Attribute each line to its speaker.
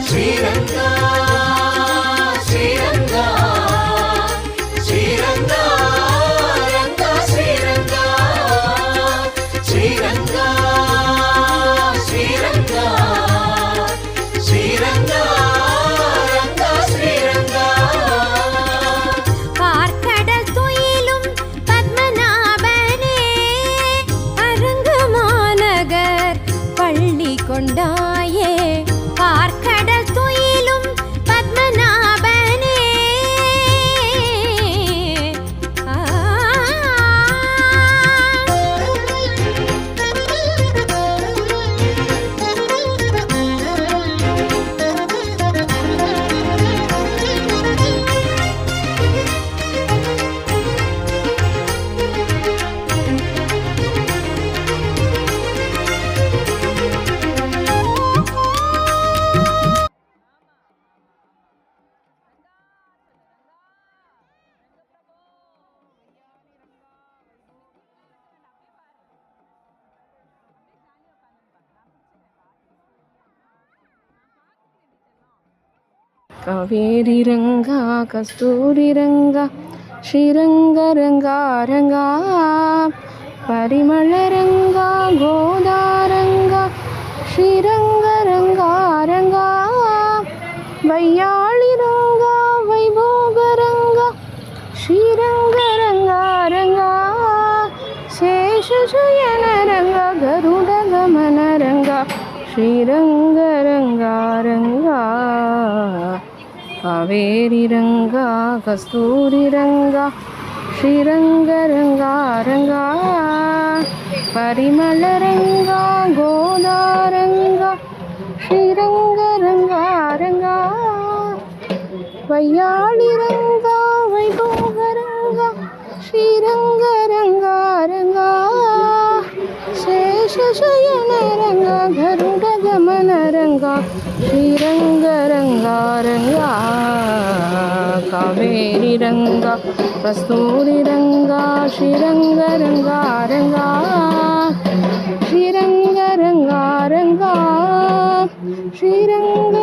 Speaker 1: ஸ்ரீரங்கா ஸ்ரீரங்கா ஸ்ரீரங்கா ரங்கா ஸ்ரீரங்கா ஸ்ரீரங்கா ஸ்ரீரங்கா ஸ்ரீரங்கா ரங்கா ஸ்ரீரங்கா
Speaker 2: பார்க்கடல் துயிலும் பத்மநாபனே அரங்கு மாநகர் பள்ளி கொண்டாயே பார்க்கடல் துயிலும் பத்மநாபனே
Speaker 3: காவேரி ரங்கா கஸ்தூரி ரங்கா ஸ்ரீரங்க ரங்கா ரங்கா பரிமள ரங்கா கோதா ரங்கா ஸ்ரீரங்க ரங்கா ரங்கா வையாளி ரங்கா வைபோக ரங்கா ஸ்ரீரங்க ரங்கா ரங்கா சேஷசயன ரங்கா கருட கமன ரங்கா ஸ்ரீரங்க ரங்கா ரங்கா காவேரி ரங்கா கஸ்தூரி ரங்கா ஸ்ரீரங்க ரங்கா ரங்கா பரிமள ரங்கா கோதா ரங்கா ஸ்ரீரங்க ரங்கா ரங்கா வையாளி ரங்கா வைபோக ரங்கா ஸ்ரீரங்க ரங்கா ரங்கா சேஷசயன ரங்கா கருட கமன ரங்கா ஸ்ரீரங்க ரங்கா ரங்கா காவேரி ரங்கா கஸ்தூரி ரங்கா ஸ்ரீரங்க ரங்கா ரங்கா ஸ்ரீரங்க ரங்கா ரங்கா ஸ்ரீரங்க